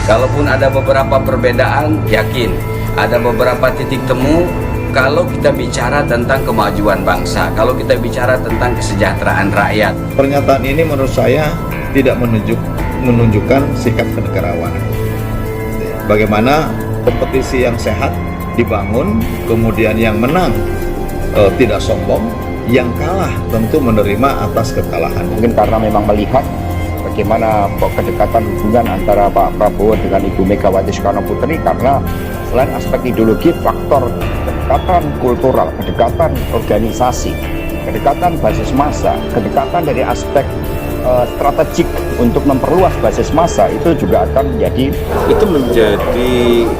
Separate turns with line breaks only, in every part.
Kalaupun ada beberapa perbedaan, yakin ada beberapa titik temu. Kalau kita bicara tentang kemajuan bangsa, kalau kita bicara tentang kesejahteraan rakyat.
Pernyataan ini menurut saya tidak menunjukkan sikap kenegarawanan. Bagaimana kompetisi yang sehat dibangun, kemudian yang menang tidak sombong, yang kalah tentu menerima atas kekalahan.
Mungkin karena memang melihat bagaimana kedekatan hubungan antara Pak Prabowo dengan Ibu Megawati Soekarno Putri, karena selain aspek ideologi, faktor kedekatan kultural, kedekatan organisasi, kedekatan basis massa, kedekatan dari aspek strategik untuk memperluas basis massa itu juga akan menjadi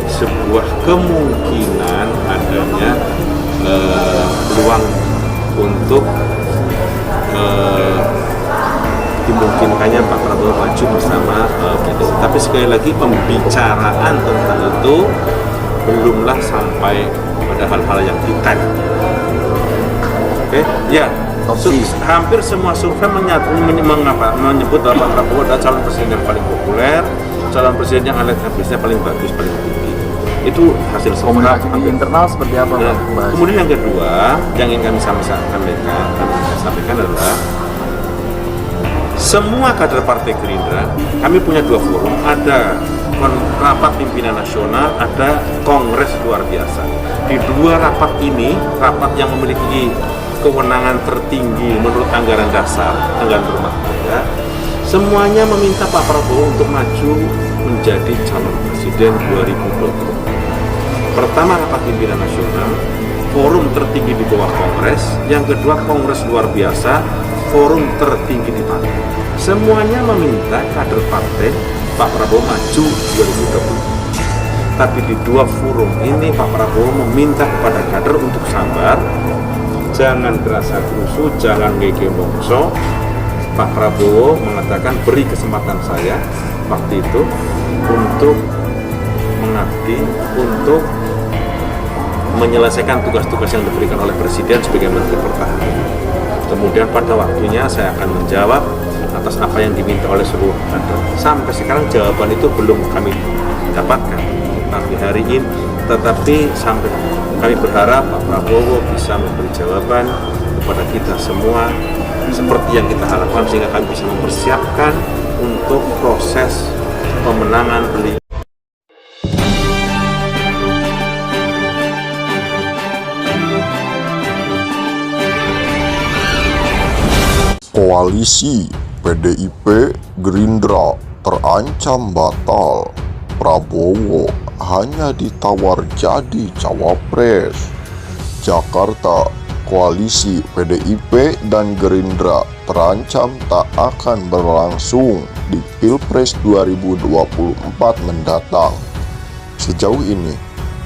sebuah kemungkinan adanya peluang untuk dimungkinkannya Pak Prabowo maju bersama PDI. Tapi sekali lagi pembicaraan tentang itu belumlah sampai pada hal-hal yang detail. Oke, ya. Hampir semua survei menyebut bahwa Pak Prabowo adalah calon presiden yang paling populer, calon presiden yang elektabilitasnya paling bagus, paling tinggi. Itu hasil survei
internal seperti apa?
Nah, kemudian yang kedua yang ingin kami sampaikan adalah semua kader Partai Gerindra, kami punya dua forum, ada rapat pimpinan nasional, ada kongres luar biasa. Di dua rapat ini, rapat yang memiliki kewenangan tertinggi menurut anggaran dasar, anggaran rumah tangga, semuanya meminta Pak Prabowo untuk maju menjadi calon presiden 2020. Pertama rapat pimpinan nasional, forum tertinggi di bawah kongres, yang kedua kongres luar biasa, forum tertinggi di partai. Semuanya meminta kader partai Pak Prabowo maju 2020. Tapi di dua forum ini Pak Prabowo meminta kepada kader untuk sabar, jangan gerasa gerusu, jangan ngege mongso. Pak Prabowo mengatakan beri kesempatan saya waktu itu untuk mengabdi, untuk menyelesaikan tugas-tugas yang diberikan oleh Presiden sebagai Menteri Pertahanan. Kemudian pada waktunya saya akan menjawab atas apa yang diminta oleh seluruh kader. Sampai sekarang jawaban itu belum kami dapatkan. Tetapi sampai kami berharap Pak Prabowo bisa memberi jawaban kepada kita semua seperti yang kita harapkan, sehingga kami bisa mempersiapkan untuk proses pemenangan beliau.
Koalisi PDIP Gerindra terancam batal. Prabowo hanya ditawar jadi cawapres. Jakarta, koalisi PDIP dan Gerindra terancam tak akan berlangsung di Pilpres 2024 mendatang. Sejauh ini,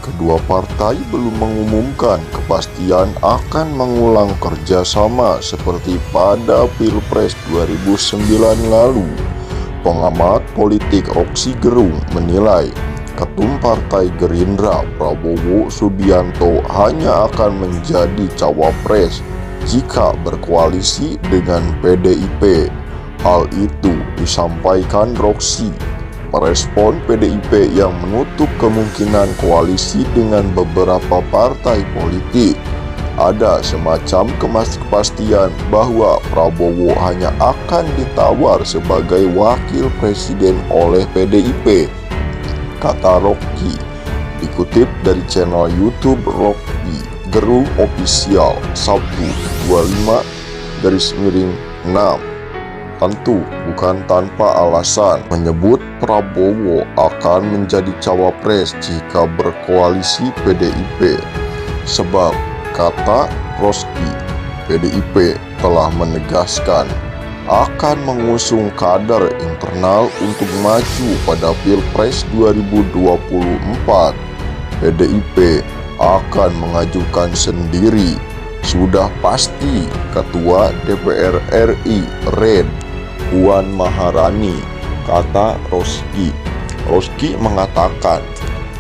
kedua partai belum mengumumkan kepastian akan mengulang kerjasama seperti pada Pilpres 2009 lalu. Pengamat politik Rocky Gerung menilai Ketum Partai Gerindra Prabowo Subianto hanya akan menjadi cawapres jika berkoalisi dengan PDIP. Hal itu disampaikan Rocky merespon PDIP yang menutup kemungkinan koalisi dengan beberapa partai politik. Ada semacam kepastian bahwa Prabowo hanya akan ditawar sebagai wakil presiden oleh PDIP, kata Rocky, dikutip dari channel YouTube Rocky Gerung Official Sabtu 25/6. Tentu bukan tanpa alasan menyebut Prabowo akan menjadi cawapres jika berkoalisi PDIP. Sebab, kata Rocky, PDIP telah menegaskan akan mengusung kader internal untuk maju pada Pilpres 2024. PDIP akan mengajukan sendiri. Sudah pasti Ketua DPR RI RED Puan Maharani, kata Rocky. Rocky mengatakan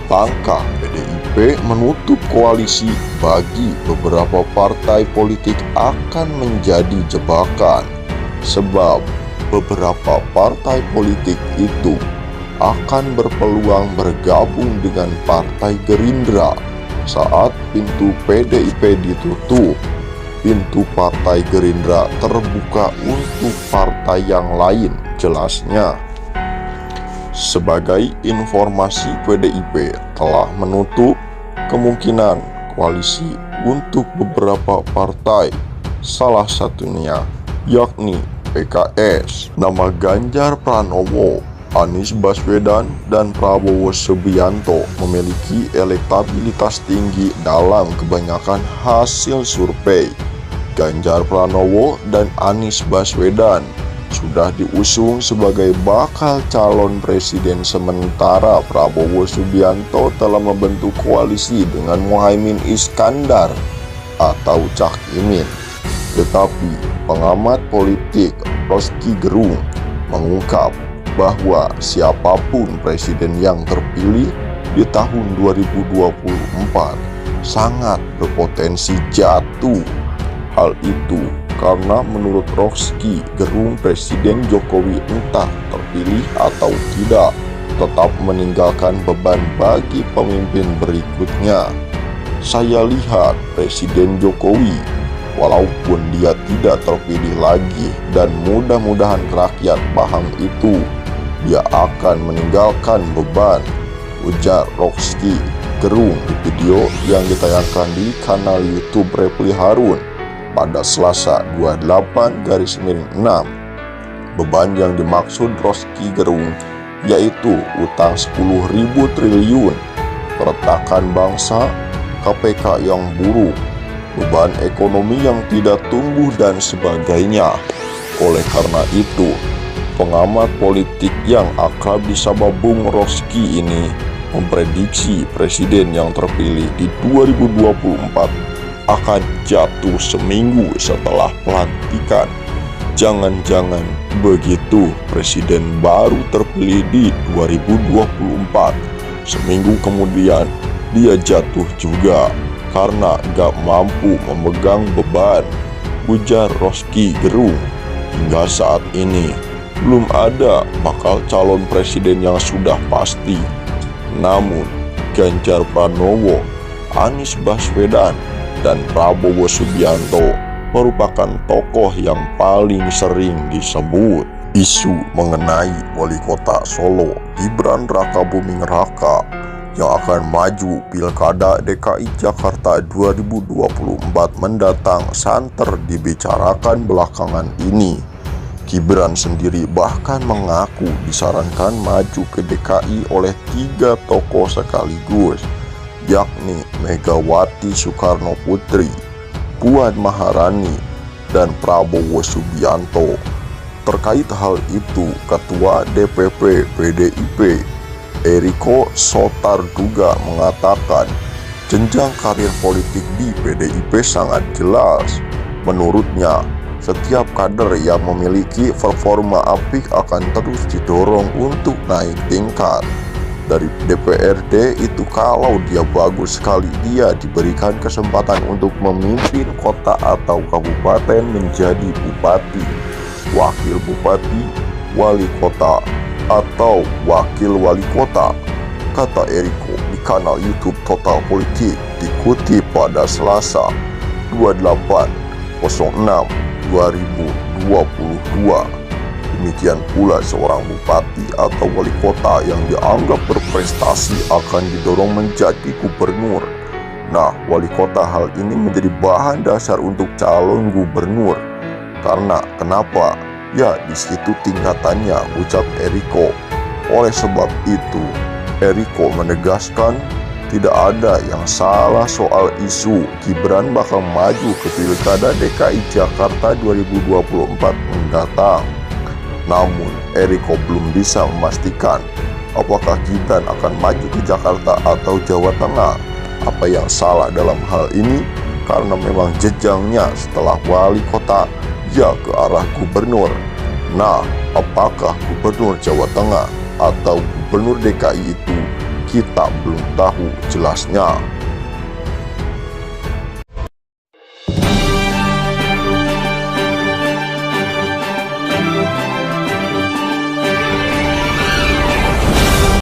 langkah PDIP menutup koalisi bagi beberapa partai politik akan menjadi jebakan, sebab beberapa partai politik itu akan berpeluang bergabung dengan Partai Gerindra saat pintu PDIP ditutup. Pintu Partai Gerindra terbuka untuk partai yang lain, jelasnya. Sebagai informasi, PDIP telah menutup kemungkinan koalisi untuk beberapa partai, salah satunya yakni PKS. Nama Ganjar Pranowo, Anies Baswedan, dan Prabowo Subianto memiliki elektabilitas tinggi dalam kebanyakan hasil survei. Ganjar Pranowo dan Anies Baswedan sudah diusung sebagai bakal calon presiden, sementara Prabowo Subianto telah membentuk koalisi dengan Muhaimin Iskandar atau Cak Imin. Tetapi pengamat politik Rocky Gerung mengungkap bahwa siapapun presiden yang terpilih di tahun 2024 sangat berpotensi jatuh. Hal itu karena menurut Rocky Gerung, Presiden Jokowi entah terpilih atau tidak tetap meninggalkan beban bagi pemimpin berikutnya. Saya lihat Presiden Jokowi, walaupun dia tidak terpilih lagi, dan mudah-mudahan rakyat paham itu, dia akan meninggalkan beban, ujar Rocky Gerung di video yang ditayangkan di kanal YouTube Refli Harun pada Selasa 28/6. Beban yang dimaksud Rocky Gerung yaitu utang 10.000 triliun, keretakan bangsa, KPK yang buruk, beban ekonomi yang tidak tumbuh, dan sebagainya. Oleh karena itu, pengamat politik yang akrab disapa Bung Rocky ini memprediksi presiden yang terpilih di 2024 akan jatuh seminggu setelah pelantikan. Jangan-jangan begitu presiden baru terpilih di 2024, seminggu kemudian dia jatuh juga karena gak mampu memegang beban, ujar Rocky Gerung. Hingga saat ini belum ada bakal calon presiden yang sudah pasti. Namun Ganjar Pranowo, Anies Baswedan, dan Prabowo Subianto merupakan tokoh yang paling sering disebut. Isu mengenai wali kota Solo Gibran Rakabuming Raka yang akan maju Pilkada DKI Jakarta 2024 mendatang santer dibicarakan belakangan ini. Gibran sendiri bahkan mengaku disarankan maju ke DKI oleh 3 tokoh sekaligus, yakni Megawati Soekarno Putri, Puan Maharani, dan Prabowo Subianto. Terkait hal itu, Ketua DPP PDIP Eriko Sotarduga mengatakan jenjang karir politik di PDIP sangat jelas. Menurutnya, setiap kader yang memiliki performa apik akan terus didorong untuk naik tingkat. Dari DPRD itu kalau dia bagus sekali, dia diberikan kesempatan untuk memimpin kota atau kabupaten menjadi bupati, wakil bupati, wali kota, atau wakil wali kota, kata Eriko di kanal YouTube Total Politik, dikutip pada Selasa 28/06/2022. Demikian pula seorang bupati atau wali kota yang dianggap berprestasi akan didorong menjadi gubernur. Nah, wali kota hal ini menjadi bahan dasar untuk calon gubernur. Karena kenapa? Ya, di situ tingkatannya, ucap Eriko. Oleh sebab itu, Eriko menegaskan tidak ada yang salah soal isu Gibran bakal maju ke Pilkada DKI Jakarta 2024 mendatang. Namun, Eriko belum bisa memastikan apakah Gibran akan maju ke Jakarta atau Jawa Tengah. Apa yang salah dalam hal ini? Karena memang jenjangnya setelah wali kota, ya ke arah gubernur. Nah, apakah gubernur Jawa Tengah atau gubernur DKI itu kita belum tahu jelasnya.